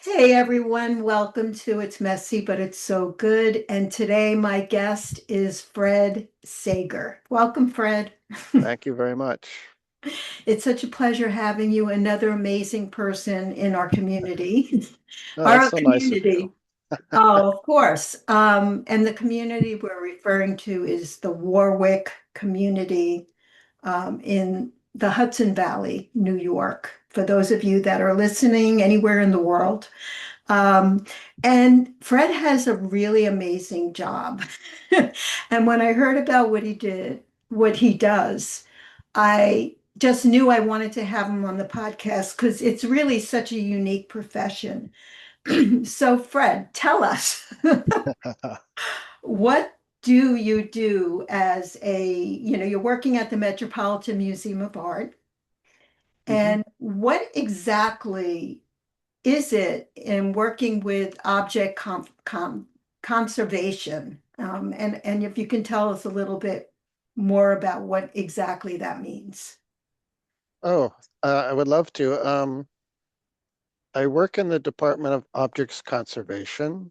Hey everyone, welcome to It's Messy, but It's So Good. And today my guest is Fred Sager. Welcome, Fred. Thank you very much. It's such a pleasure having you, another amazing person in our community. Oh, that's Our so nice of you. community. Oh, of course. And the community we're referring to is the Warwick community in the Hudson Valley, New York, for those of you that are listening anywhere in the world. Um, and Fred has a really amazing job. And when I heard about what he does, I just knew I wanted to have him on the podcast because it's really such a unique profession. So, Fred, tell us, what do you do as you're working at the Metropolitan Museum of Art, hmm and what exactly is it in working with object conservation? And if you can tell us a little bit more about what exactly that means. Oh, I would love to. I work in the Department of Objects Conservation.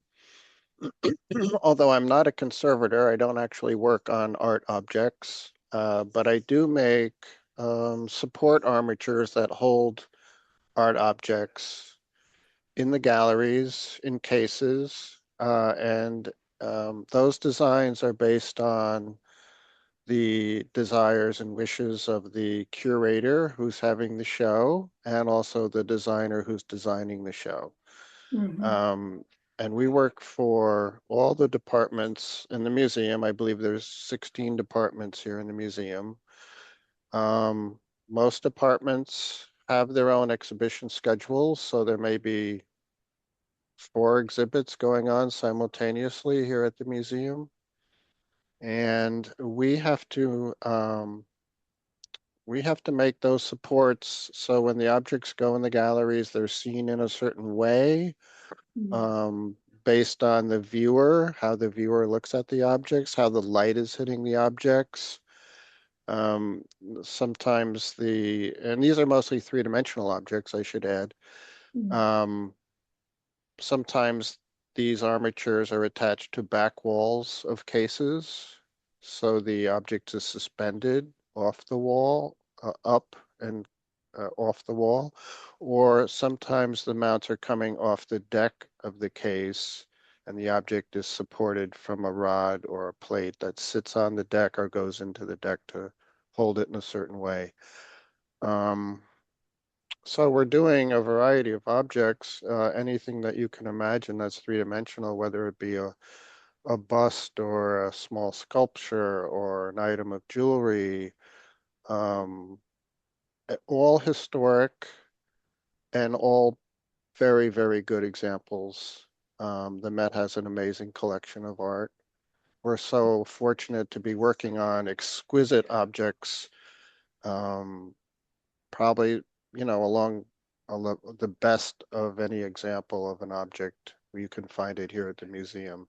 Although I'm not a conservator, I don't actually work on art objects, but I do make support armatures that hold art objects in the galleries, in cases, and those designs are based on the desires and wishes of the curator who's having the show and also the designer who's designing the show. Mhm. Um, and we work for all the departments in the museum. I believe there's 16 departments here in the museum. Um, Most departments have their own exhibition schedules, so there may be 4 exhibits going on simultaneously here at the museum. And we have to make those supports so when the objects go in the galleries, they're seen in a certain way, Mhm. um, based on the viewer, how the viewer looks at the objects, how the light is hitting the objects. Um, Sometimes and these are mostly three-dimensional objects, I should add. Um, Sometimes these armatures are attached to back walls of cases, so the object is suspended off the wall, up and off the wall, or sometimes the mounts are coming off the deck of the case and the object is supported from a rod or a plate that sits on the deck or goes into the deck to hold it in a certain way. Um, so we're doing a variety of objects, anything that you can imagine that's three-dimensional, whether it be a bust or a small sculpture or an item of jewelry, um, all historic and all very, very good examples. The Met has an amazing collection of art. We're so fortunate to be working on exquisite objects, um, probably, along the best of any example of an object. You can find it here at the museum.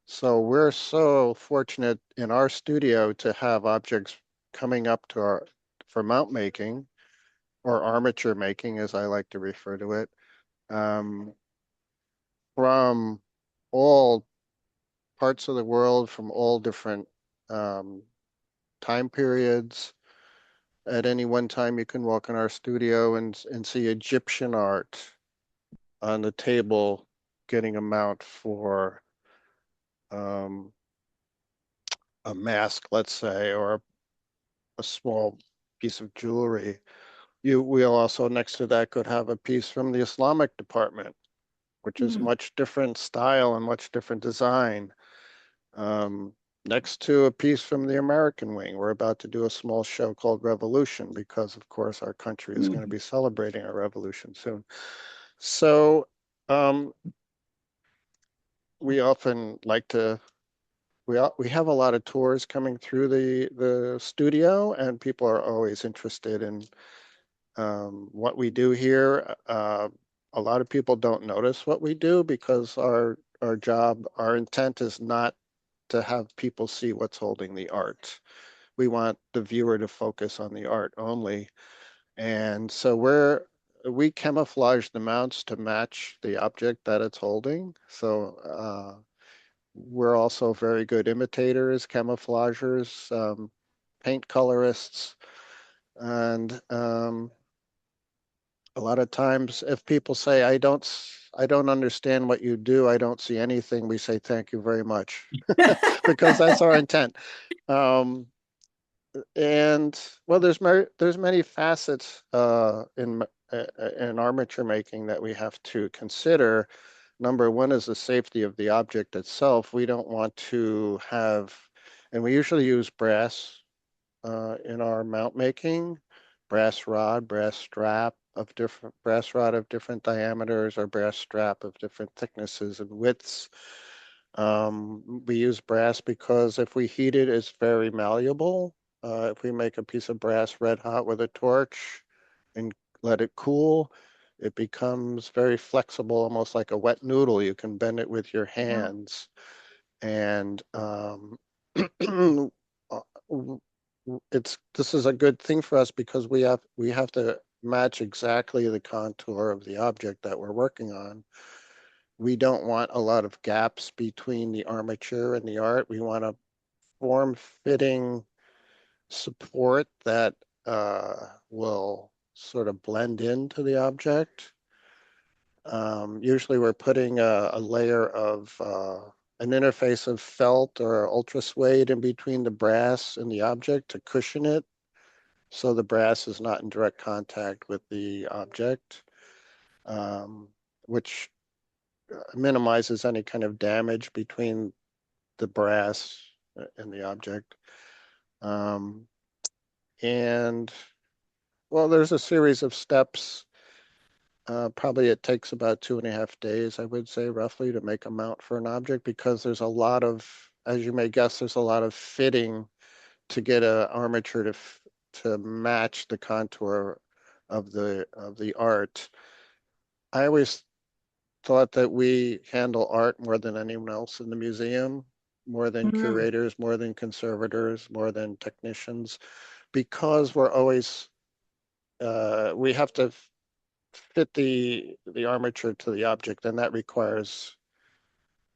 So we're so fortunate in our studio to have objects coming up to our for mount making or armature making, as I like to refer to it, um, from all parts of the world, from all different um, time periods. At any one time, you can walk in our studio and see Egyptian art on the table, getting a mount for um, a mask, let's say, or a small piece of jewelry. We'll also next to that could have a piece from the Islamic department, which is Mhm. much different style and much different design. Um, Next to a piece from the American wing, we're about to do a small show called Revolution because, of course, our country is going to Mhm. be celebrating our revolution soon. So we often like to we have a lot of tours coming through the studio, and people are always interested in what we do here. A lot of people don't notice what we do because our intent is not to have people see what's holding the art. We want the viewer to focus on the art only. And so we camouflage the mounts to match the object that it's holding. So we're also very good imitators, camouflagers, paint colorists, and a lot of times if people say, I don't understand what you do, I don't see anything, we say, thank you very much, because that's our intent. Um, and well, there's many facets in armature making that we have to consider. Number one is the safety of the object itself. We don't want to have, and we usually use brass in our mount making, brass rod, brass rod of different diameters, or brass strap of different thicknesses and widths. We use brass because if we heat it, it's very malleable. If we make a piece of brass red hot with a torch and let it cool, it becomes very flexible, almost like a wet noodle. You can bend it with your Wow. hands. And uh, this is a good thing for us because we have to match exactly the contour of the object that we're working on. We don't want a lot of gaps between the armature and the art. We want a form-fitting support that will sort of blend into the object. Usually we're putting a layer of an interface of felt or ultra suede in between the brass and the object to cushion it so the brass is not in direct contact with the object, um, which minimizes any kind of damage between the brass and the object. Um, and well, there's a series of steps. Probably it takes about 2.5 days, I would say, roughly, to make a mount for an object because there's a lot of, as you may guess, there's a lot of fitting to get a armature to match the contour of the art. I always thought that we handle art more than anyone else in the museum, more than Mm, curators, more than conservators, more than technicians, because we're always we have to fit the armature to the object, and that requires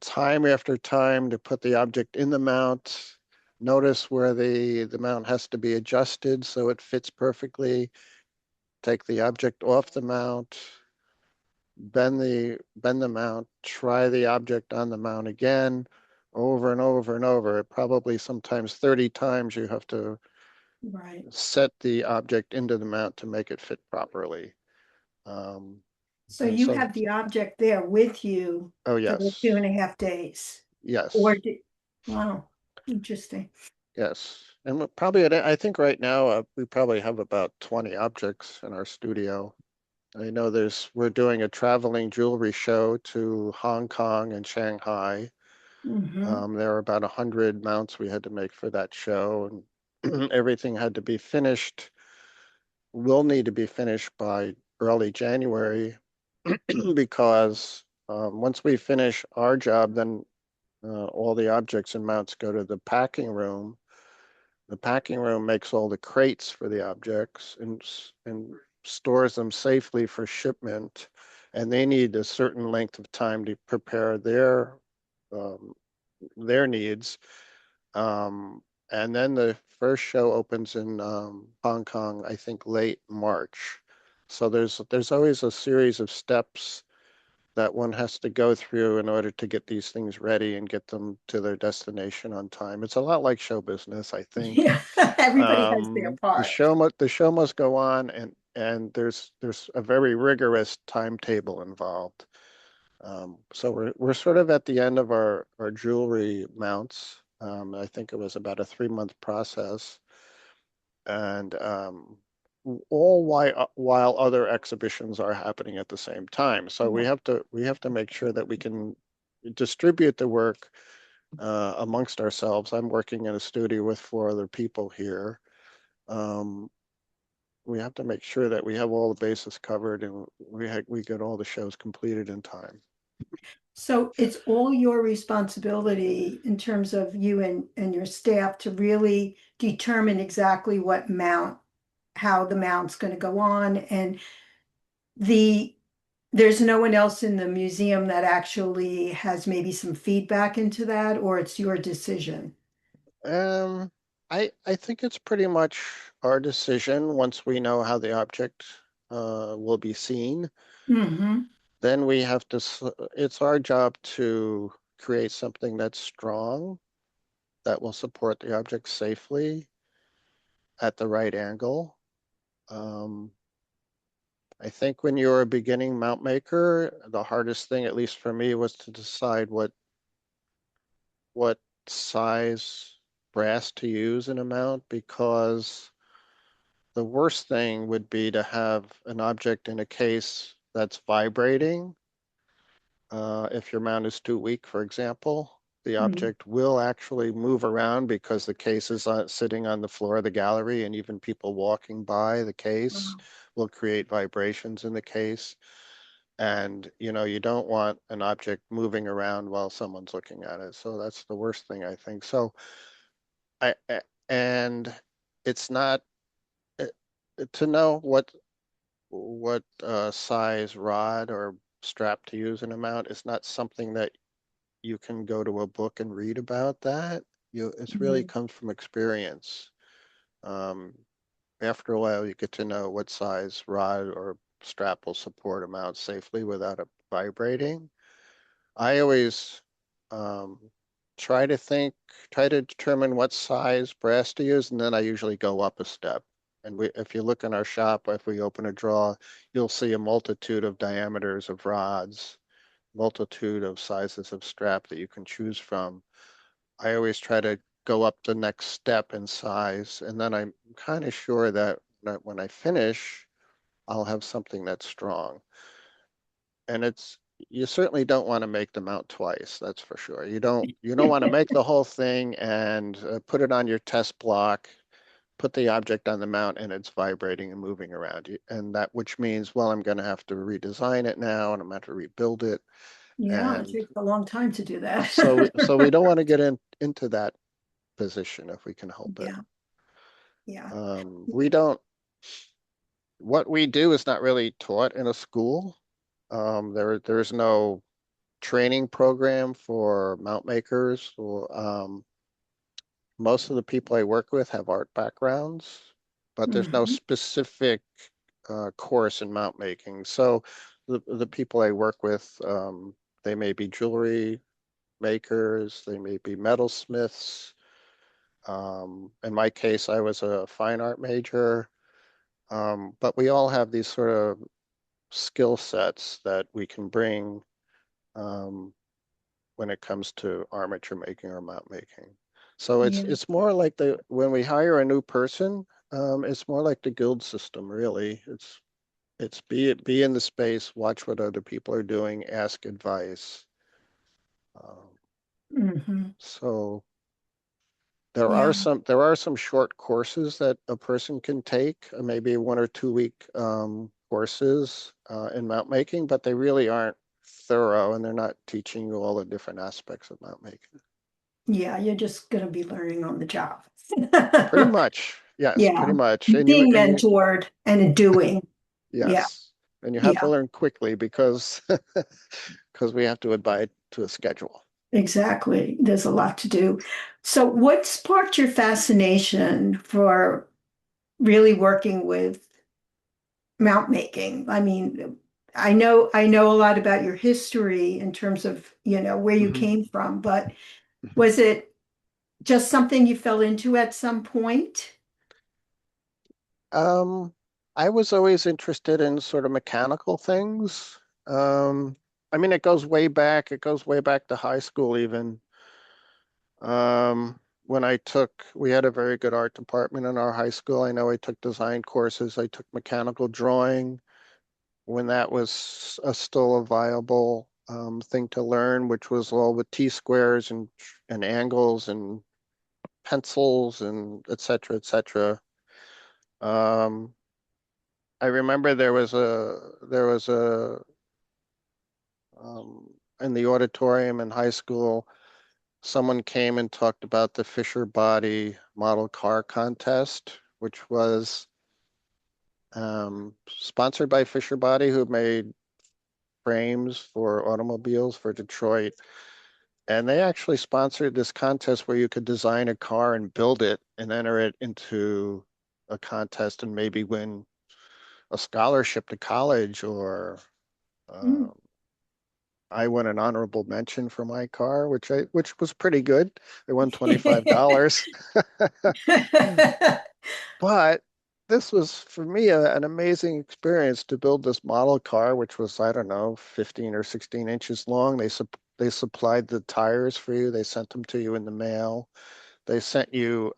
time after time to put the object in the mount. Notice where the mount has to be adjusted so it fits perfectly. Take the object off the mount, bend the mount, try the object on the mount again, over and over and over. Probably sometimes 30 times you have to right. set the object into the mount to make it fit properly. Um, So and you so, have the object there with you oh for the two yes, and a half days. Or yes, wow, interesting. yes. And probably, I think right now we probably have about 20 objects in our studio. I know we're doing a traveling jewelry show to Hong Kong and Shanghai. Hmm. There were about 100 mounts we had to make for that show, and everything had to be finished, will need to be finished by early January because once we finish our job, then all the objects and mounts go to the packing room. The packing room makes all the crates for the objects and stores them safely for shipment, and they need a certain length of time to prepare um, their needs. Um, and then the first show opens in Hong Kong, I think late March. So there's always a series of steps that one has to go through in order to get these things ready and get them to their destination on time. It's a lot like show business, I think. Yeah, everybody has their part. The show must go on, and there's a very rigorous timetable involved. So we're sort of at the end of our jewelry mounts. I think it was about a 3-month process, and all while other exhibitions are happening at the same time. So Yeah. we have to make sure that we can distribute the work amongst ourselves. I'm working in a studio with 4 other people here. Um, we have to make sure that we have all the bases covered and we get all the shows completed in time. So it's all your responsibility in terms of you and your staff to really determine exactly what mount, how the mount's going to go on. And the, there's no one else in the museum that actually has maybe some feedback into that, or it's your decision? Um, I think it's pretty much our decision once we know how the object will be seen. Hmm. Then we have to, it's our job to create something that's strong, that will support the object safely at the right angle. Um, I think when you're a beginning mount maker, the hardest thing, at least for me, was to decide what size brass to use in a mount, because the worst thing would be to have an object in a case that's vibrating. If your mount is too weak, for example, the Hmm. object will actually move around because the case is sitting on the floor of the gallery, and even people walking by the case Wow. will create vibrations in the case. And you don't want an object moving around while someone's looking at it. So that's the worst thing, I think. So and it's not uh, to know what size rod or strap to use in a mount is not something that you can go to a book and read about that. It's really Mhm. comes from experience. Um, After a while, you get to know what size rod or strap will support a mount safely without it vibrating. I always um, try to think, try to determine what size brass to use, and then I usually go up a step. And if you look in our shop, if we open a drawer, you'll see a multitude of diameters of rods, multitude of sizes of strap that you can choose from. I always try to go up the next step in size, and then I'm kind of sure that when I finish, I'll have something that's strong. And you certainly don't want to make the mount twice, that's for sure. You don't want to make the whole thing and put it on your test block, put the object on the mount, and it's vibrating and moving around. And that which means, well, I'm going to have to redesign it now, and I'm going to have to rebuild it. Yeah, it And takes a long time to do so we that. don't want to get into that position if we can help it. Yeah, yeah, We don't. What we do is not really taught in a school. There's no training program for mount makers. Most of the people I work with have art backgrounds, but there's no hmm, specific course in mount making. So the people I work with, they may be jewelry makers, they may be metalsmiths. In my case, I was a fine art major, but we all have these sort of skill sets that we can bring um, when it comes to armature making or mount making. So it's yeah, it's more like the when we hire a new person, it's more like the guild system, really. It's be in the space, watch what other people are doing, ask advice. Um, hmm, so yeah, there are some short courses that a person can take, maybe 1 or 2 week courses in mount making, but they really aren't thorough, and they're not teaching you all the different aspects of mount making. yeah. You're just gonna be learning on the job. Pretty much, yes, pretty Yeah, much. And you being and you mentored and doing. Yeah, yes, and you have to yeah, learn quickly because because we have to abide to a schedule. exactly. There's a lot to do. So, what sparked your fascination for really working with mount making? I mean, I know a lot about your history in terms of, where you Mhm. came from, but Mhm. was it just something you fell into at some point? Um, I was always interested in sort of mechanical things. Um, I mean, it goes way back. It goes way back to high school even. When we had a very good art department in our high school. I know I took design courses. I took mechanical drawing when that was still a viable thing to learn, which was all with T-squares and angles and pencils and et cetera, et cetera. Um, I remember there was a um, in the auditorium in high school, someone came and talked about the Fisher Body model car contest, which was Sponsored by Fisher Body, who made frames for automobiles for Detroit. And they actually sponsored this contest where you could design a car and build it and enter it into a contest and maybe win a scholarship to college or Mm. um, I won an honorable mention for my car, which was pretty good. I won $25. But this was for me an amazing experience to build this model car, which was, I don't know, 15 or 16 inches long. They supplied the tires for you. They sent them to you in the mail. They sent you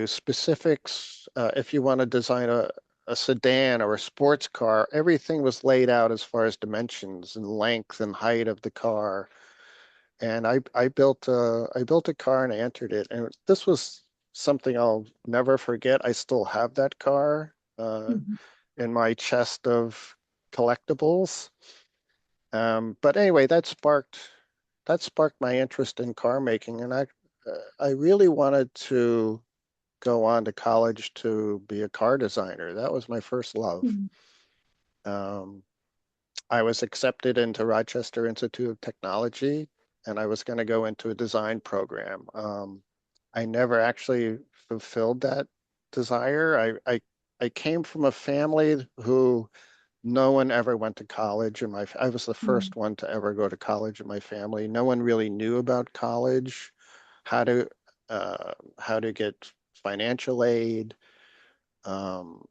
specifics if you want to design a sedan or a sports car. Everything was laid out as far as dimensions and length and height of the car. And I built a car and I entered it. And this was something I'll never forget. I still have that car Mhm. in my chest of collectibles. But anyway, that sparked my interest in car making, and I really wanted to go on to college to be a car designer. That was my first love. Mhm. Um, I was accepted into Rochester Institute of Technology, and I was going to go into a design program. I never actually fulfilled that desire. I came from a family who no one ever went to college, and I was the Mhm. first one to ever go to college in my family. No one really knew about college, how to how to get financial aid. Um,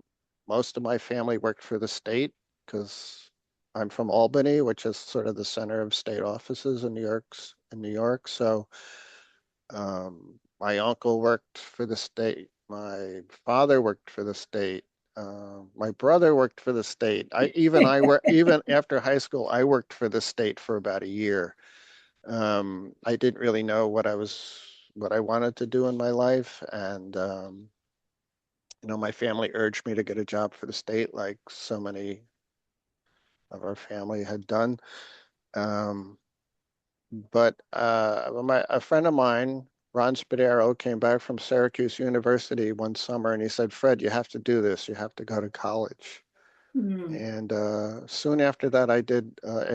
Most of my family worked for the state because I'm from Albany, which is sort of the center of state offices in New York. So my uncle worked for the state. My father worked for the state. My brother worked for the state. Even after high school, I worked for the state for about a year. I didn't really know what I wanted to do in my life, and my family urged me to get a job for the state, like so many of our family had done. Um, but a friend of mine, Ron Spadaro, came back from Syracuse University one summer and he said, Fred, you have to do this. You have to go to college. Mhm. And soon after that, I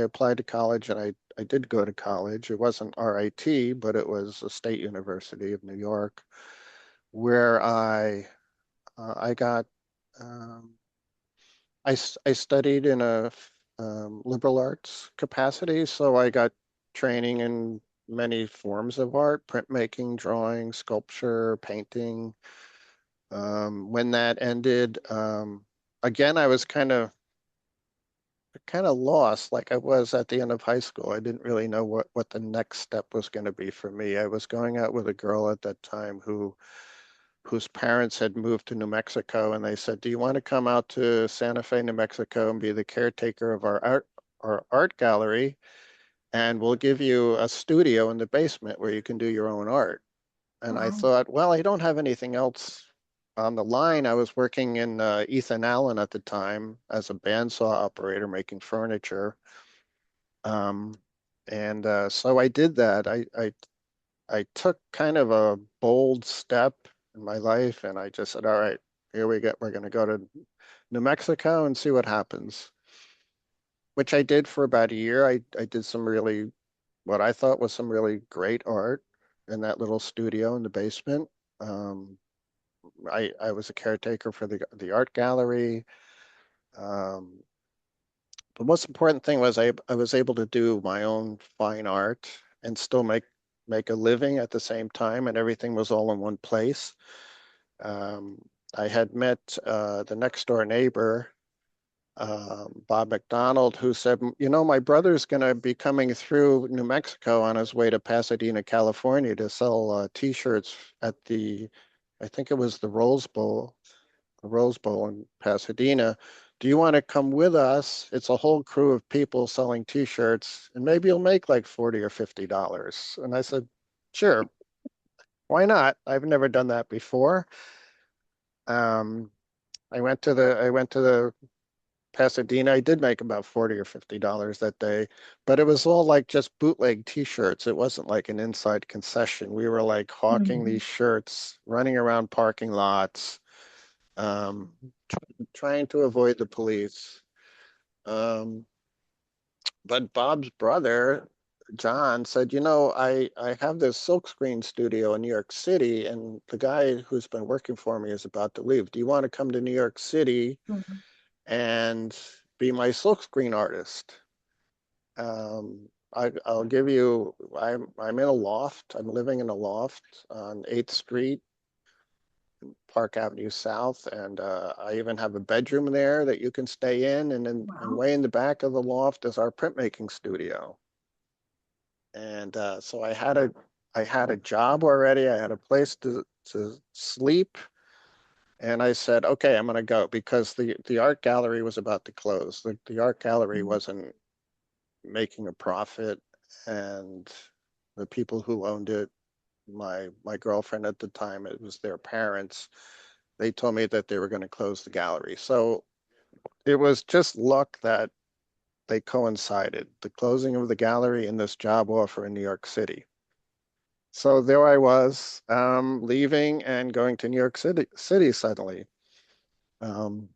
applied to college and I did go to college. It wasn't RIT, but it was a state university of New York where I got um, I studied in a liberal arts capacity, so I got training in many forms of art, printmaking, drawing, sculpture, painting. When that ended, again, I was kind of lost, like I was at the end of high school. I didn't really know what the next step was going to be for me. I was going out with a girl at that time whose parents had moved to New Mexico, and they said, "Do you want to come out to Santa Fe, New Mexico, and be the caretaker of our art gallery? And we'll give you a studio in the basement where you can do your own art." And I Wow. thought, well, I don't have anything else on the line. I was working in Ethan Allen at the time as a bandsaw operator making furniture. Um, and so I did that. I took kind of a bold step in my life, and I just said, "All right, here we go. We're going to go to New Mexico and see what happens." Which I did for about a year. I did what I thought was some really great art in that little studio in the basement. Um, I was a caretaker for the art gallery. Um, the most important thing was I was able to do my own fine art and still make a living at the same time, and everything was all in one place. Um, I had met the next door neighbor, Bob McDonald, who said, my brother's going to be coming through New Mexico on his way to Pasadena, California to sell T-shirts at I think it was the Rose Bowl in Pasadena. Do you want to come with us? It's a whole crew of people selling T-shirts, and maybe you'll make like 40 or $50. And I said, sure, why not? I've never done that before. Um, I went to the Pasadena. I did make about 40 or $50 that day, but it was all like just bootleg T-shirts. It wasn't like an inside concession. We were like hawking Mhm. these shirts, running around parking lots. um, trying to avoid the police. Um, but Bob's brother, John, said, I have this silkscreen studio in New York City, and the guy who's been working for me is about to leave. Do you want to come to New York City Mhm. and be my silkscreen artist? I'll give you, I'm in a loft. I'm living in a loft on 8th Street, Park Avenue South, and I even have a bedroom there that you can stay in, and then and Wow. way in the back of the loft is our printmaking studio. And so I had a job already. I had a place to sleep, and I said, okay, I'm going to go because the art gallery was about to close. The art gallery Mhm. wasn't making a profit, and the people who owned it, my girlfriend at the time, it was their parents. They told me that they were going to close the gallery. So it was just luck that they coincided, the closing of the gallery and this job offer in New York City. So there I was, leaving and going to New York City suddenly. Um,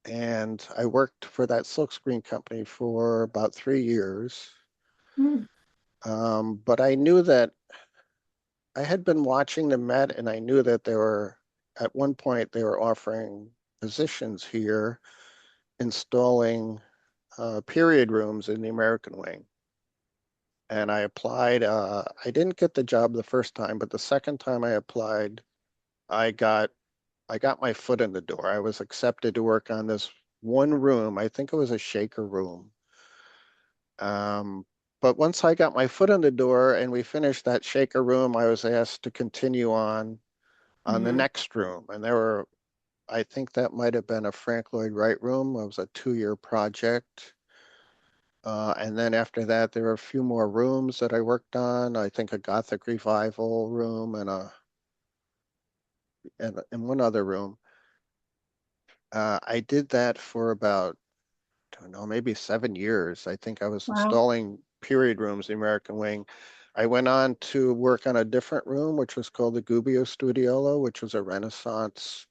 and I worked for that silkscreen company for about 3 years. Mm. But I knew that I had been watching the Met, and I knew that at one point, they were offering positions here installing period rooms in the American wing. And I applied. I didn't get the job the first time, but the second time I applied, I got I got my foot in the door. I was accepted to work on this one room. I think it was a shaker room. Um, but once I got my foot in the door and we finished that shaker room, I was asked to continue on the Mm. next room. And I think that might have been a Frank Lloyd Wright room. It was a 2-year project. And then after that, there were a few more rooms that I worked on. I think a Gothic revival room and one other room. I did that for about, I don't know, maybe 7 years. I think I was Wow. installing period rooms, the American Wing. I went on to work on a different room, which was called the Gubbio Studiolo, which was a Renaissance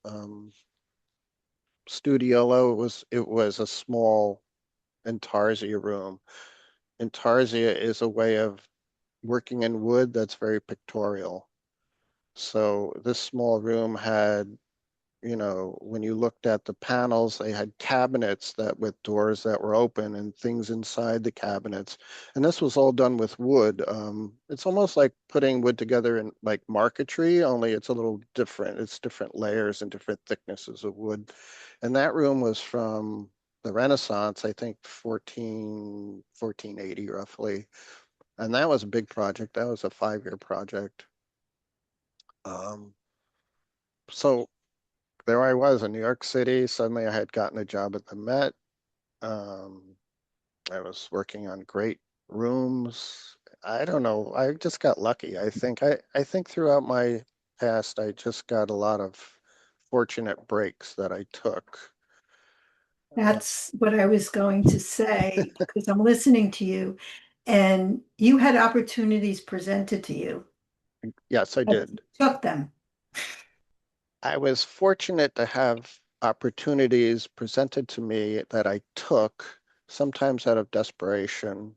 studiolo. It was a small intarsia room. Intarsia is a way of working in wood that's very pictorial. So this small room had, when you looked at the panels, they had cabinets that with doors that were open and things inside the cabinets. And this was all done with wood. It's almost like putting wood together in like marquetry, only it's a little different. It's different layers and different thicknesses of wood. And that room was from the Renaissance, I think 1480 roughly. And that was a big project. That was a 5-year project. Um, so there I was in New York City. Suddenly I had gotten a job at the Met. Um, I was working on great rooms. I don't know. I just got lucky. I think throughout my past, I just got a lot of fortunate breaks that I took. Uh, That's what I was going to say because I'm listening to you and you had opportunities presented to you, yes, I but you did. took them. I was fortunate to have opportunities presented to me that I took, sometimes out of desperation,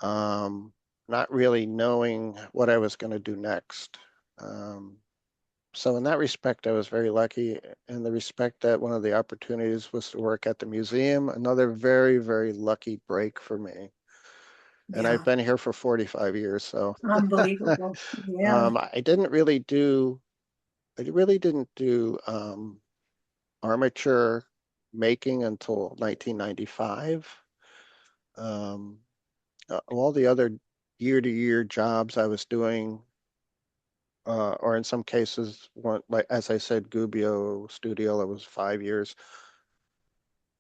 um, not really knowing what I was going to do next. Um, so in that respect, I was very lucky. In the respect that one of the opportunities was to work at the museum, another very, very lucky break for me. And I've Yeah, been here for 45 years, so unbelievable. Yeah. I really didn't do armature making until 1995. Um, all the other year-to-year jobs I was doing, or in some cases, one, like as I said, Gubbio Studio, that was 5 years.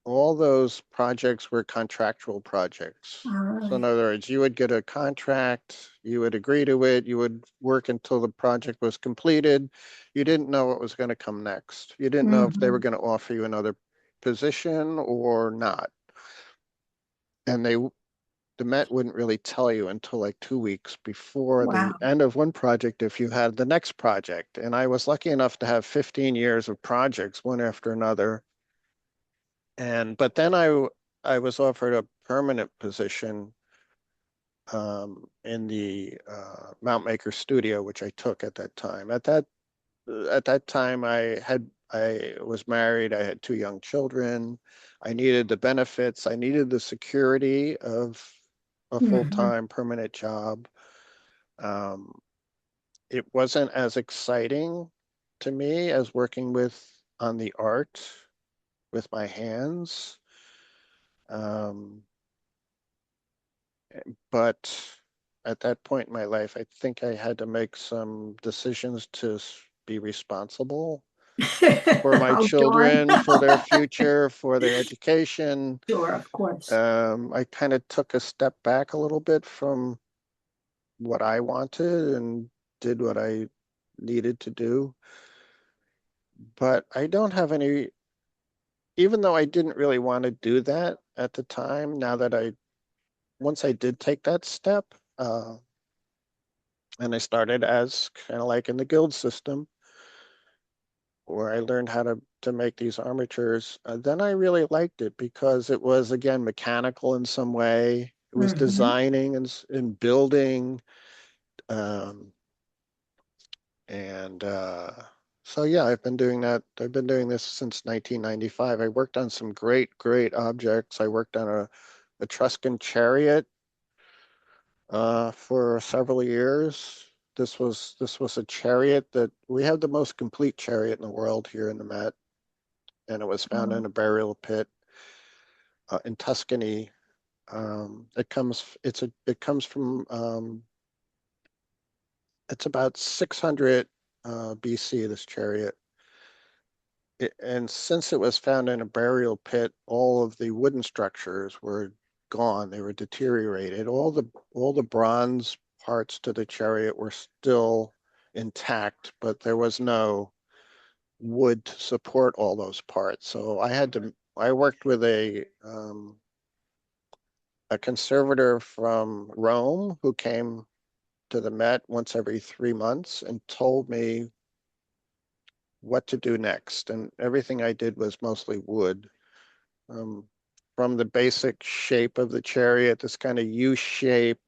All those projects were contractual projects. So in All other words, you would get a contract, you would agree to it, you would work until the project was completed. You didn't know what was going to come next. You didn't know if they were right. going to offer you another position or not. And the Met wouldn't really tell you until like 2 weeks before the Wow. end of one project if you had the next project. And I was lucky enough to have 15 years of projects, one after another. And but then I was offered a permanent position in the Mountmaker studio, which I took at that time. At that time, I was married. I had two young children. I needed the benefits. I needed the security of a Mhm. full-time permanent job. Um, it wasn't as exciting to me as working with on the art with my hands. Um, but at that point in my life, I think I had to make some decisions to be responsible for my Oh, darn. children, for their future, for their education. Sure, of course. I kind of took a step back a little bit from what I wanted and did what I needed to do. But I don't have any, even though I didn't really want to do that at the time, now that once I did take that step, and I started as kind of like in the guild system, where I learned how to make these armatures. Then I really liked it because it was again mechanical in some way. It was Hmm. designing and building, um, and so yeah, I've been doing that. I've been doing this since 1995. I worked on some great objects. I worked on a Etruscan chariot for several years. This was a chariot that we have the most complete chariot in the world here in the Met, and it was found in Oh, a burial pit in Tuscany. It comes from it's about 600 BC. This chariot, and since it was found in a burial pit, all of the wooden structures were gone. They were deteriorated. All the bronze parts to the chariot were still intact, but there was no wood to support all those parts. So I worked with a conservator from Rome who came to the Met once every 3 months and told me what to do next. And everything I did was mostly wood. Um, from the basic shape of the chariot, this kind of U shape,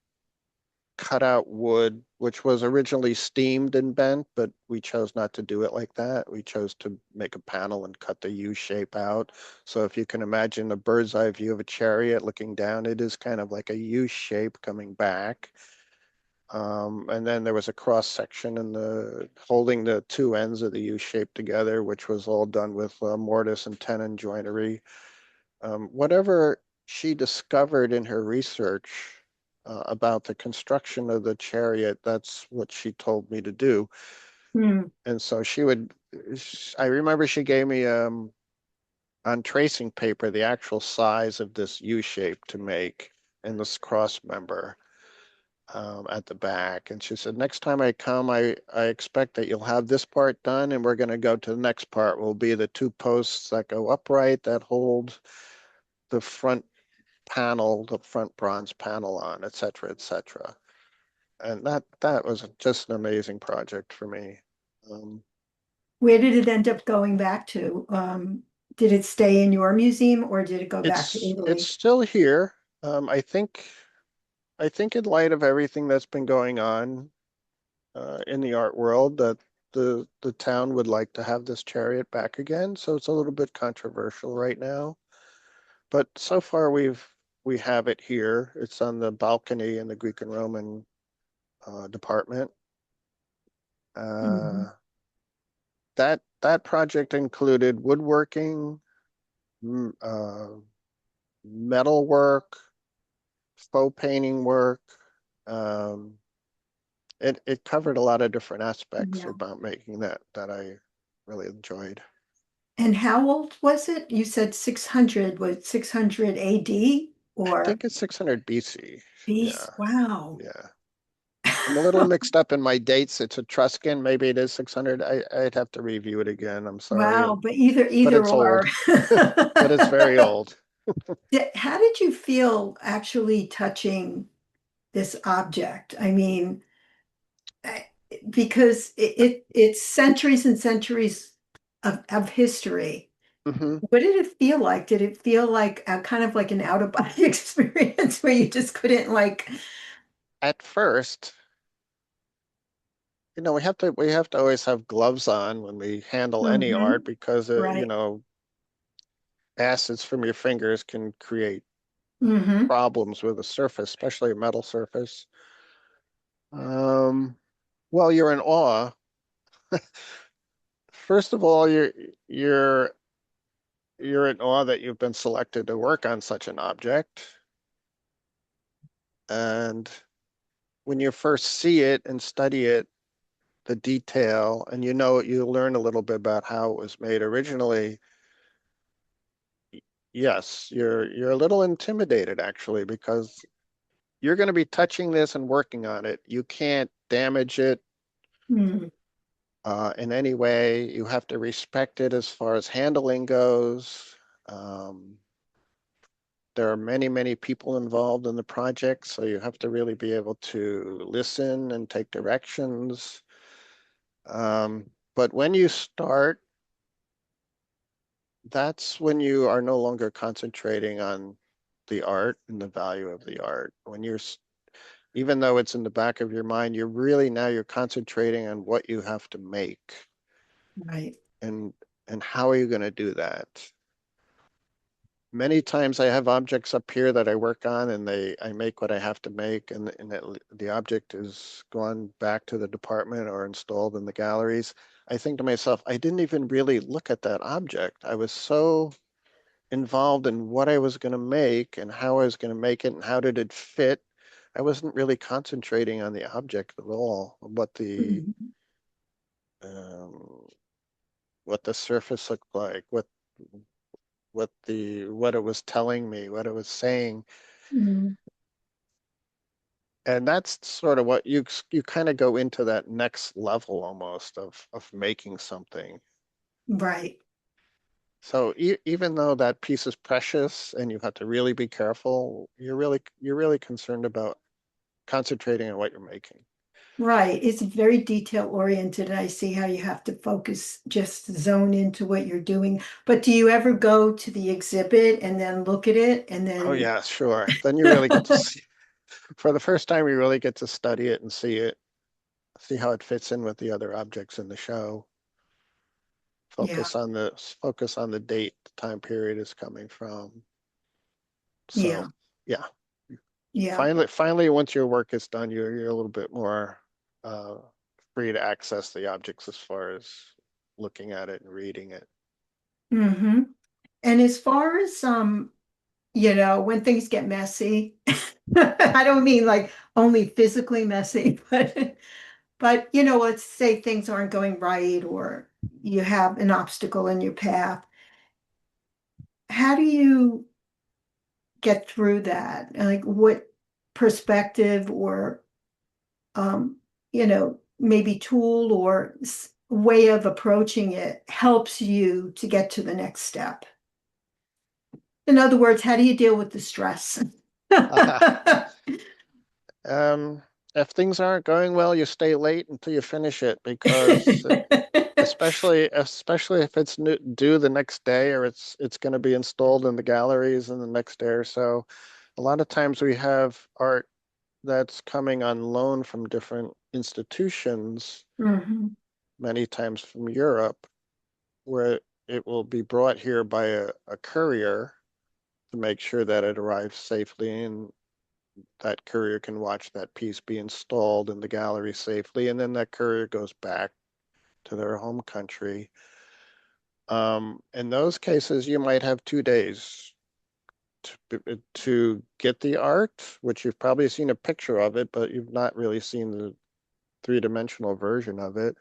cutout wood, which was originally steamed and bent, but we chose not to do it like that. We chose to make a panel and cut the U shape out. So if you can imagine a bird's eye view of a chariot looking down, it is kind of like a U shape coming back. And then there was a cross section and the holding the two ends of the U shape together, which was all done with mortise and tenon joinery. Whatever she discovered in her research about the construction of the chariot, that's what she told me to do. hmm. And so I remember she gave me on tracing paper the actual size of this U shape to make and this cross member at the back. And she said, next time I come, I expect that you'll have this part done, and we're going to go to the next part, will be the two posts that go upright that hold the front panel, the front bronze panel on, et cetera, et cetera. And that was just an amazing project for me. Um, Where did it end up going back to? Did it stay in your museum or did it go back to it's Italy? still here. I think in light of everything that's been going on in the art world, that the town would like to have this chariot back again. So it's a little bit controversial right now. But so far we have it here. It's on the balcony in the Greek and Roman department. Mhm. Uh, that project included woodworking, metal work, faux painting work. Um, it covered a lot of different aspects Yeah. about making that I really enjoyed. And how old was it? You said 600, was 600 AD I or think it's 600 BC. Yeah, BC? Wow. yeah. I'm a little mixed up in my dates. It's Etruscan. Maybe it is 600. I'd have to review it again. I'm sorry. Wow, And but either but either it's or. old. But it's very old. How did you feel actually touching this object? I mean, I- because it's centuries and centuries of history. Hmm. What did it feel like? Did it feel like a kind of like an out of body experience where you just couldn't like, At first, we have to always have gloves on when we handle any hmm art because right. acids from your fingers can create hmm problems with a surface, especially a metal surface. Um, well, you're in awe. First of all, you're you're in awe that you've been selected to work on such an object. And when you first see it and study it, the detail, and you learn a little bit about how it was made originally, yes, you're a little intimidated actually because you're going to be touching this and working on it. You can't damage it mm in any way. You have to respect it as far as handling goes. Um, there are many, many people involved in the project, so you have to really be able to listen and take directions. But when you start, that's when you are no longer concentrating on the art and the value of the art. Even though it's in the back of your mind, you're concentrating on what you have to make Right. and how are you going to do that. Many times I have objects up here that I work on and I make what I have to make the object is gone back to the department or installed in the galleries. I think to myself, I didn't even really look at that object. I was so involved in what I was going to make and how I was going to make it and how did it fit. I wasn't really concentrating on the object at all, Mhm. um, what the surface looked like, what it was telling me, what it was saying. mm And that's sort of what you kind of go into that next level almost of making something. Right. So even though that piece is precious and you have to really be careful, you're really concerned about concentrating on what you're making. Right. It's very detail oriented. And I see how you have to focus, just zone into what you're doing. But do you ever go to the exhibit and then look at it and Oh then, yeah, sure. Then you really get to see, for the first time, you really get to study it and see how it fits in with the other objects in the show. yeah, Focus on the date the time period is coming from. So yeah, yeah, yeah. finally, once your work is done, you're a little bit more uh, free to access the objects as far as looking at it and reading it. hmm And as far as when things get messy, I don't mean like only physically messy, but let's say things aren't going right or you have an obstacle in your path. How do you get through that? Like what perspective or maybe tool or way of approaching it helps you to get to the next step? In other words, how do you deal with the stress? Um, if things aren't going well, you stay late until you finish it because especially if it's due the next day or it's going to be installed in the galleries in the next day or so. A lot of times we have art that's coming on loan from different institutions, Mhm. many times from Europe, where it will be brought here by a courier to make sure that it arrives safely and that courier can watch that piece be installed in the gallery safely, and then that courier goes back to their home country. In those cases, you might have 2 days to get the art, which you've probably seen a picture of it, but you've not really seen the three-dimensional version of it.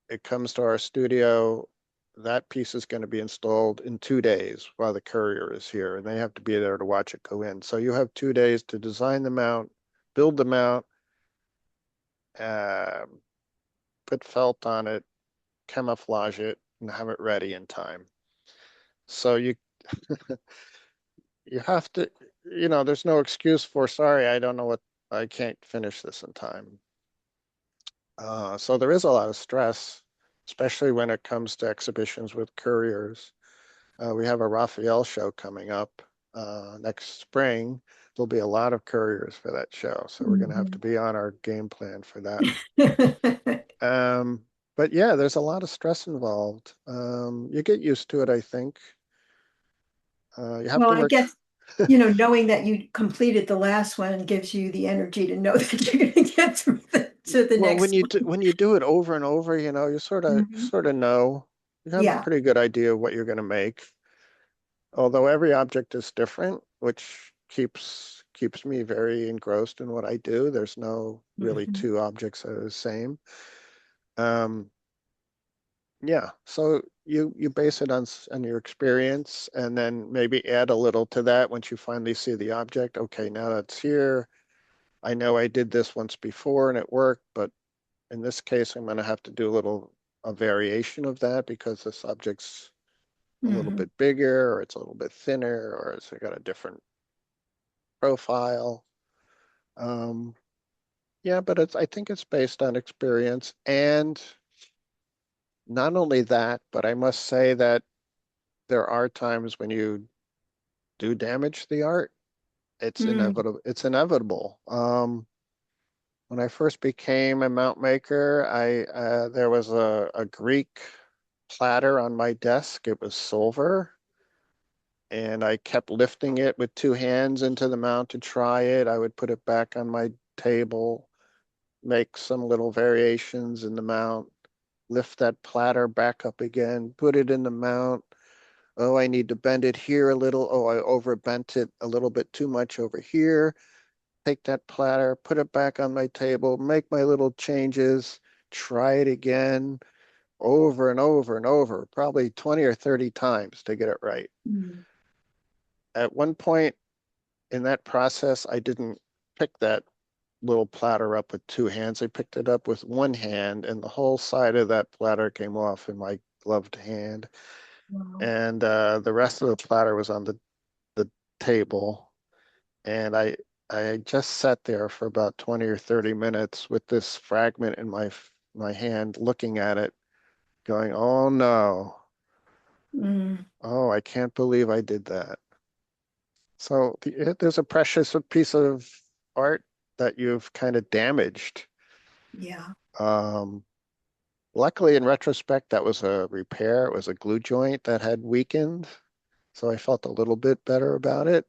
It comes to our studio. That piece is going to be installed in 2 days while the courier is here, and they have to be there to watch it go in. So you have 2 days to design the mount, build the mount, um, put felt on it, camouflage it, and have it ready in time. So You have to, there's no excuse for, sorry, I don't know what, I can't finish this in time. So there is a lot of stress, especially when it comes to exhibitions with couriers. We have a Raphael show coming up next spring. There'll be a lot of couriers for that show, so we're going to have to Mhm. be on our game plan for that. Um, but yeah, there's a lot of stress involved. You get used to it, I think. You have Well, to I work. guess, knowing that you completed the last one gives you the energy to know that you're going to get through to the Well, next when you do it over and over, you one. sort of know. You have a Yeah. pretty good idea of what you're going to make. Although every object is different, which keeps me very engrossed in what I do. There's no really Mhm. two objects that are the same. Um, yeah, so you base it on your experience, and then maybe add a little to that once you finally see the object. Okay, now that's here. I know I did this once before and it worked, but in this case, I'm going to have to do a variation of that because this object's a little Mhm. bit bigger, or it's a little bit thinner, or it's got a different profile. Um, yeah, but I think it's based on experience. And not only that, but I must say that there are times when you do damage the art. It's Mm. inevitable. It's inevitable. When I first became a mount maker, there was a Greek platter on my desk. It was silver, and I kept lifting it with two hands into the mount to try it. I would put it back on my table, make some little variations in the mount, lift that platter back up again, put it in the mount. Oh, I need to bend it here a little. Oh, I overbent it a little bit too much over here. Take that platter, put it back on my table, make my little changes, try it again over and over and over, probably 20 or 30 times to get it right. Mm. At one point in that process, I didn't pick that little platter up with two hands. I picked it up with one hand, and the whole side of that platter came off in my gloved hand. Wow. And the rest of the platter was on the table. And I just sat there for about 20 or 30 minutes with this fragment in my hand, looking at it, going, "Oh no. Mm. Oh, I can't believe I did that." So there's a precious piece of art that you've kind of damaged. Yeah. Um, Luckily, in retrospect, that was a repair. It was a glue joint that had weakened, so I felt a little bit better about it.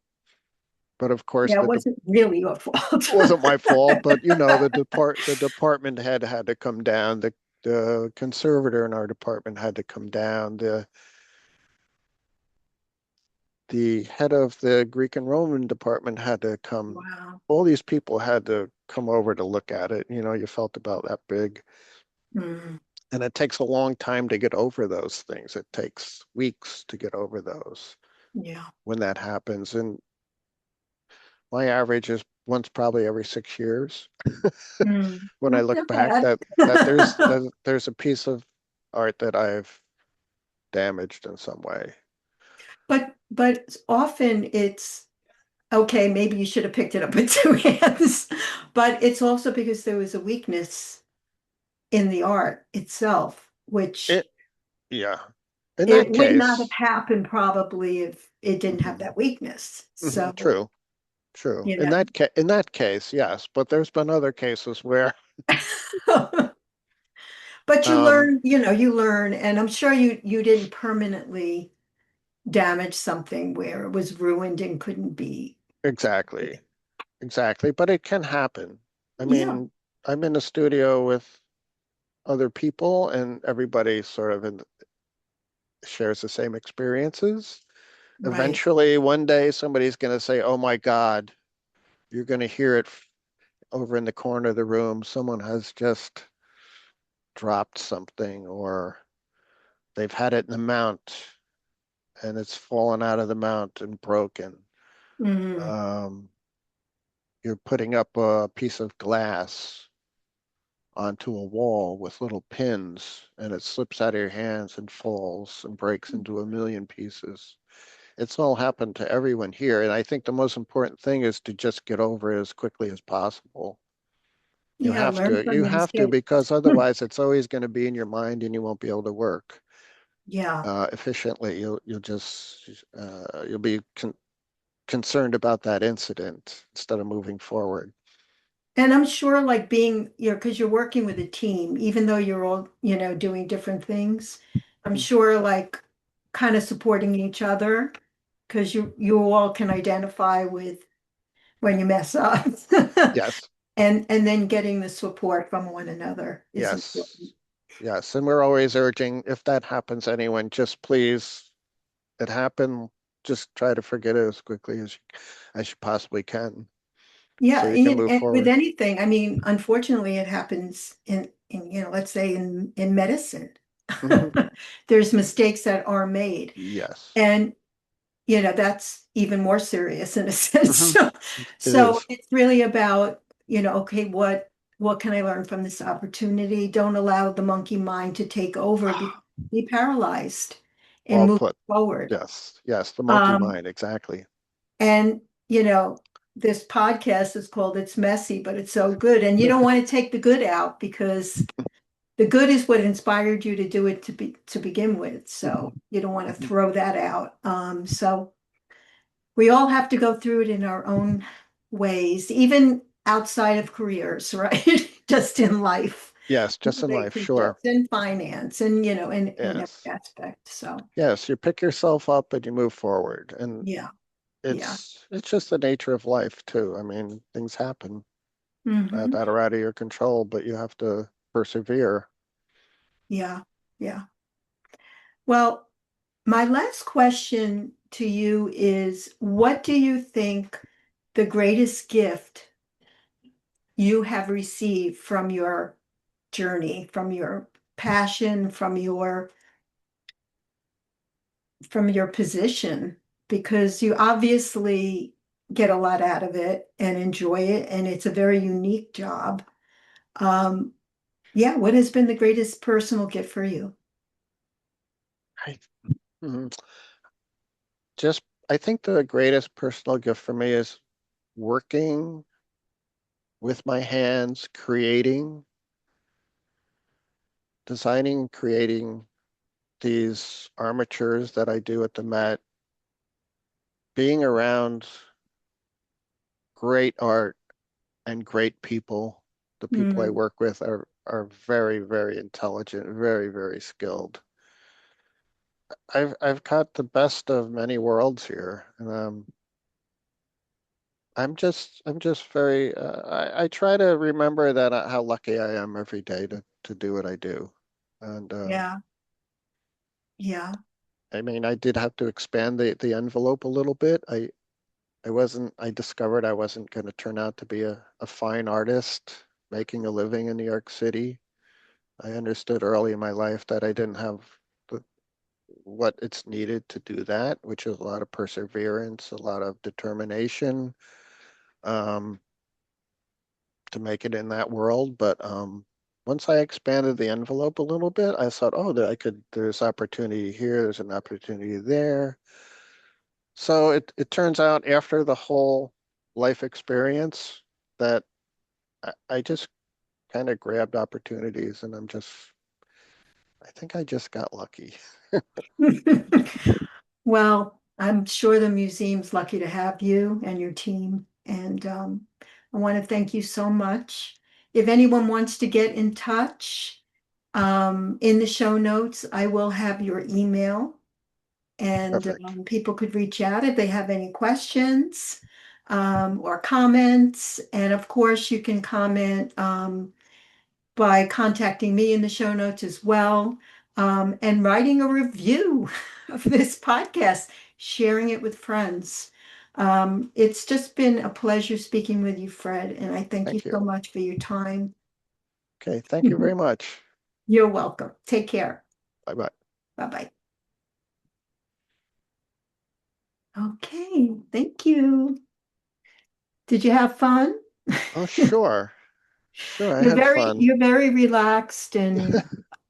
But of course, Yeah, it wasn't really your fault. it wasn't my fault. But the department had to come down. The conservator in our department had to come down. The head of the Greek and Roman department had to come. Wow. All these people had to come over to look at it. You felt about that big. Mm. And it takes a long time to get over those things. It takes weeks to get over those Yeah. when that happens. And my average is once probably every 6 years. Mm. When I Not look that back, bad. there's a piece of art that I've damaged in some way. But often it's okay, maybe you should have picked it up with two hands, but it's also because there was a weakness in the art itself, which It, yeah. In it that would not have case, happened probably if it didn't have mhm, that weakness. So, true, true. you know. In that case, yes. But there's been other cases where, But um, you learn, and I'm sure you didn't permanently damage something where it was ruined and couldn't be. exactly. Exactly, but it can happen. I Yeah, mean, I'm in a studio with other people, and everybody sort of shares the same experiences. right. Eventually, one day, somebody's going to say, "Oh my God," you're going to hear it over in the corner of the room. Someone has just dropped something, or they've had it in the mount and it's fallen out of the mount and broken. Mm, Um, you're putting up a piece of glass onto a wall with little pins, and it slips out of your hands and falls and breaks into a million pieces. it's all happened to everyone here. And I think the most important thing is to just get over it as quickly as possible. Yeah, learn from You the have to, mistakes. because otherwise it's always going to be in your mind and you won't be able to work Yeah. efficiently. You'll be concerned about that incident instead of moving forward. And I'm sure like being, because you're working with a team, even though you're all, doing different things, I'm Mm. sure like kind of supporting each other because you all can identify with when you mess up. Yes, And then getting the support from one another is important. yes, yes. And we're always urging if that happens, anyone, just please, it happened, just try to forget it as quickly as you possibly can so Yeah, you can move and with forward. anything, I mean, unfortunately, it happens in let's say in medicine. Hmm. There's mistakes that are made. Yes. And that's even more serious in a sense. Hmm. It So is. it's really about, okay, what can I learn from this opportunity? Don't allow the monkey mind to take over, be paralyzed and Well move put. forward. Yes, yes, the monkey Um, mind, exactly. and this podcast is called It's Messy, but it's so good. And you don't want to take the good out because the good is what inspired you to do it to begin with. So you don't want to Mhm. throw that out. So we all have to go through it in our own ways, even outside of careers, right? Just in life, Yes, just in life, sure. relationships and finance and, in every Yes. aspect. So Yes, you pick yourself up and you move forward. And yeah, yeah. it's just the nature of life too. I mean, things happen Hmm. that are out of your control, but you have to persevere. Yeah, yeah. Well, my last question to you is, what do you think the greatest gift you have received from your journey, from your passion, from your position? Because you obviously get a lot out of it and enjoy it, and it's a very unique job. Um, yeah, what has been the greatest personal gift for you? I, mhm. Just, I think the greatest personal gift for me is working with my hands, designing, creating these armatures that I do at the Met, being around great art and great people. The people I Mm, work with are very, very intelligent, very, very skilled. I've got the best of many worlds here, and I'm just very I try to remember that how lucky I am every day to do what I do. And yeah, yeah. I mean, I did have to expand the envelope a little bit. I discovered I wasn't going to turn out to be a fine artist making a living in New York City. I understood early in my life that I didn't have the, what it's needed to do that, which is a lot of perseverance, a lot of determination, um, to make it in that world. But once I expanded the envelope a little bit, I thought, oh, there's opportunity here, there's an opportunity there. So it turns out after the whole life experience that I just kind of grabbed opportunities and I think I just got lucky. Well, I'm sure the museum's lucky to have you and your team. And I want to thank you so much. If anyone wants to get in touch, in the show notes, I will have your email and Perfect. people could reach out if they have any questions or comments. And of course, you can comment by contacting me in the show notes as well, and writing a review of this podcast, sharing it with friends. It's just been a pleasure speaking with you, Fred, and I thank you Thank you. so much for your time. Okay, thank you very much. You're welcome. Take care. Bye bye. Bye-bye. Okay, thank you. Did you have fun? Oh, sure. Sure, I You're had very fun. you're very relaxed and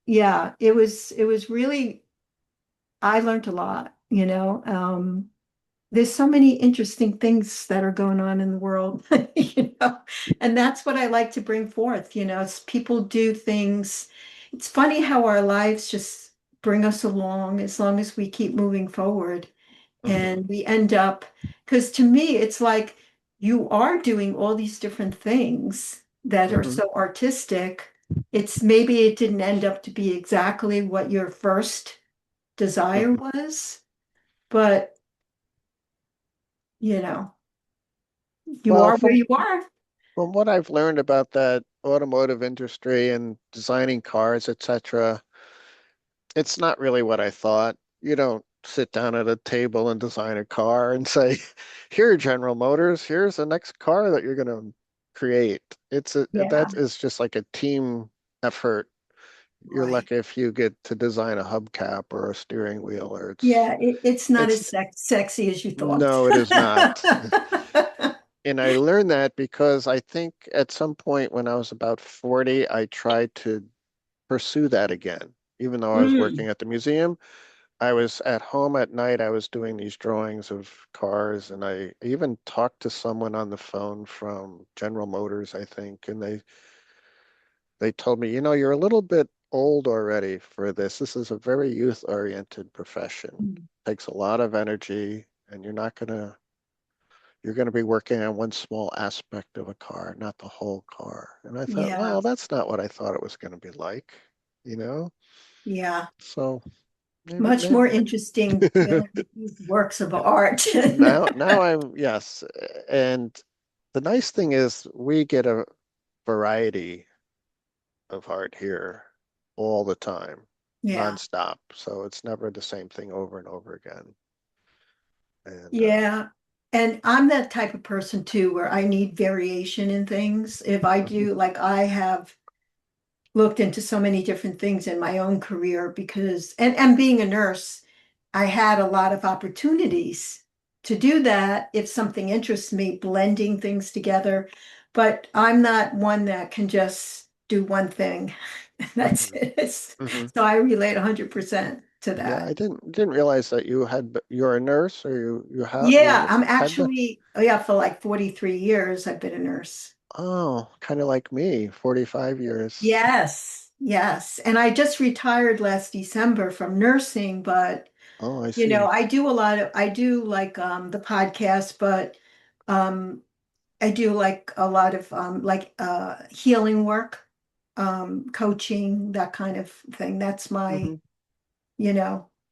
yeah, it was really I learned a lot. there's so many interesting things that are going on in the world, and that's what I like to bring forth, it's people do things. It's funny how our lives just bring us along as long as we keep moving forward. Hmm. And we end up, because to me, it's like you are doing all these different things that are Hmm. so artistic. It's maybe it didn't end up to be exactly what your first desire Hmm. was, but you know, you Well, are where you are. from what I've learned about that automotive industry and designing cars, etc., it's not really what I thought. You don't sit down at a table and design a car and say, "Here, General Motors, here's the next car that you're going to create." Yeah, That is just like a team effort. You're right. lucky if you get to design a hubcap or a steering wheel, or Yeah, it's not it's as sexy as you thought. no, it is not. And I learned that because I think at some point when I was about 40, I tried to pursue that again. Even though I was working Mm, at the museum, I was at home at night, I was doing these drawings of cars, and I even talked to someone on the phone from General Motors, I think, and they told me, you're a little bit old already for this. This is a very youth-oriented profession. Takes a lot of energy, and you're gonna be working on one small aspect of a car, not the whole car. And I thought, yeah, well, that's not what I thought it was gonna be like, you know? yeah. So Much more maybe interesting than these works of art. now I'm yes. And the nice thing is we get a variety of art here all the time, Yeah. nonstop. So it's never the same thing over and over again. And Yeah. And I'm that type of person too, where I need variation in things. If I mhm, do, like I have looked into so many different things in my own career because, and being a nurse, I had a lot of opportunities to do that if something interests me, blending things together. But I'm not one that can just do one thing. That's mhm, it. mhm. So I relate 100% to Yeah, I that. didn't realize that you're a nurse or you have Yeah, you I'm had been. actually, oh yeah, for like 43 years, I've been a nurse. Oh, kind of like me, 45 years. Yes, yes. And I just retired last December from nursing, but Oh, I see. I do like the podcast, but um I do like a lot of like healing work, coaching, that kind of thing. That's my, Hmm.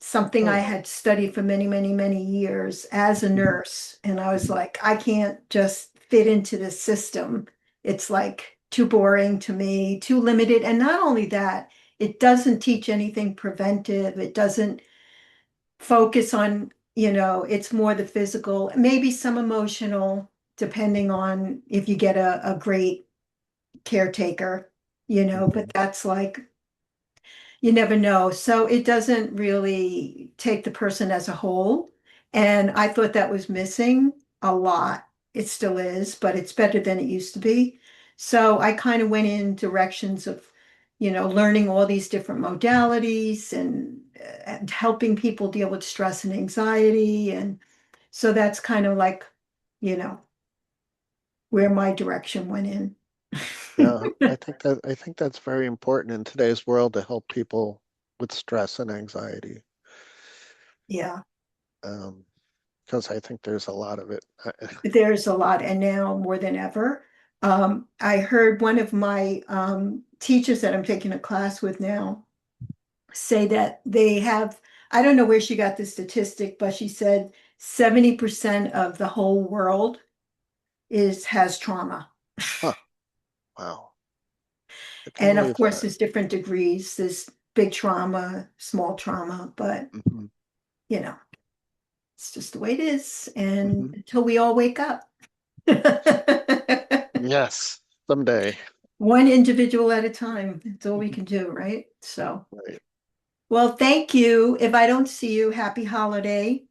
something I Oh. had studied for many, many, many years as a Hmm. nurse. And I was like, I can't just fit into this system. It's like too boring to me, too limited. And not only that, it doesn't teach anything preventive. It doesn't focus on, it's more the physical, maybe some emotional, depending on if you get a great caretaker, but Hmm. that's like, you never know. So it doesn't really take the person as a whole. And I thought that was missing a lot. It still is, but it's better than it used to be. So I kind of went in directions of, learning all these different modalities and helping people deal with stress and anxiety. And so that's kind of like, you know, where my direction went in. Yeah, I think that's very important in today's world to help people with stress and anxiety. Yeah. Um, because I think there's a lot of it. There's a lot, and now more than ever. I heard one of my teachers that I'm taking a class with now say that they have, I don't know where she got the statistic, but she said 70% of the whole world has trauma. Huh, wow, I can And of believe course, that. there's different degrees. There's big trauma, small trauma, but Hmm. you know, it's just the way it is. And Hmm. until we all wake up. Yes, someday. One individual at a time. That's all we Mhm. can do, right? So, Right. well, thank you. If I don't see you, happy holiday.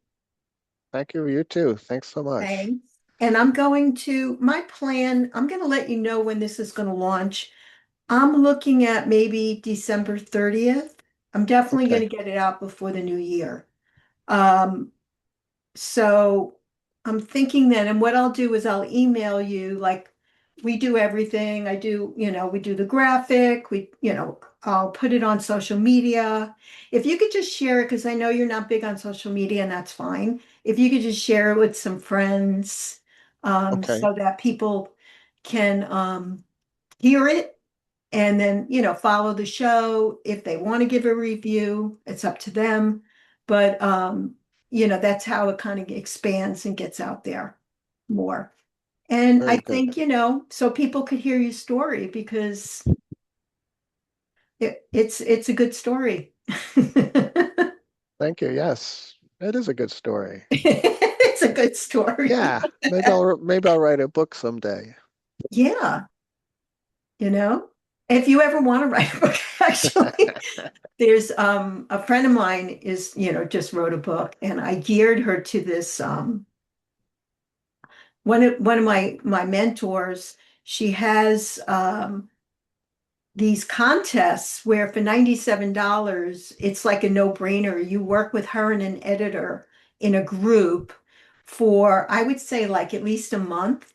Thank you, you too. Thanks so much. Thanks. And my plan, I'm going to let you know when this is going to launch. I'm looking at maybe December 30th. I'm definitely going Okay. to get it out before the new year. Um, So I'm thinking that, and what I'll do is I'll email you, like, we do everything. I do, we do the graphic, I'll put it on social media. If you could just share it, because I know you're not big on social media, and that's fine. If you could just share it with some friends, Okay, so that people can hear it and then, follow the show. If they want to give a review, it's up to them. But that's how it kind of expands and gets out there more. And I very good. think, so people could hear your story because it's a good story. Thank you. Yes, it is a good story. It's a good story. Yeah, maybe I'll write a book someday. Yeah, you know. If you ever want to write a book, actually, there's a friend of mine is, just wrote a book, and I geared her to this one of my mentors. She has these contests where for $97 it's like a no-brainer. You work with her and an editor in a group for, I would say, like at least a month,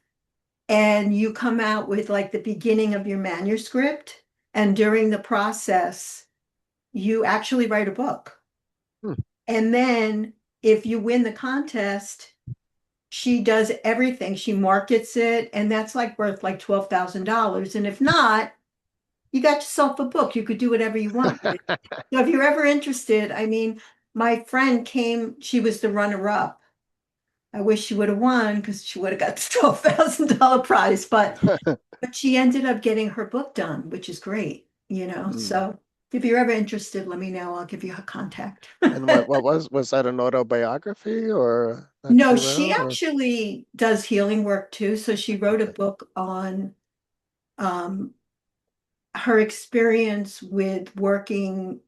and you come out with like the beginning of your manuscript, and during the process you actually write a book. Hmm. And then if you win the contest, she does everything. She markets it, and that's like worth like $12,000. And if not, you got yourself a book. You could do whatever you want with it. So if you're ever interested, I mean, my friend came, she was the runner-up. I wish she would have won because she would have got the $12,000 prize, but she ended up getting her book done, which is great, Hmm. So if you're ever interested, let me know. I'll give you her contact. And what was that an autobiography or that she No, she wrote or actually does healing work too. So she wrote a okay. book on um, her experience with working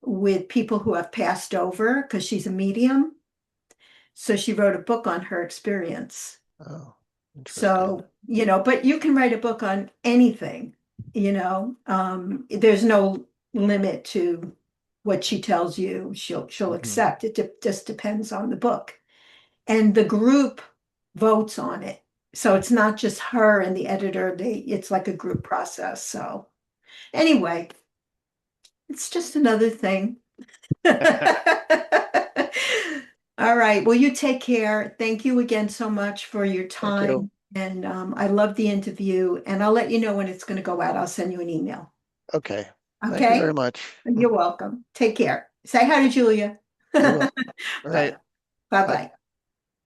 with people who have passed over because she's a medium. So she wrote a book on her experience. Oh, interesting. So, but you can write a book on anything, there's no limit to what she tells you she'll Hmm. accept. Just depends on the book. And the group votes on it. So it's not just her and the editor, it's like a group process. So anyway, it's just another thing. All right. Well, you take care. Thank you again so much for your Thank you. time. And I love the interview. And I'll let you know when it's going to go out. I'll send you an email. Okay. Thank you very Okay? much. You're welcome. Take care. Say hi to Julia. I will. All right. Bye. Bye. Bye-bye.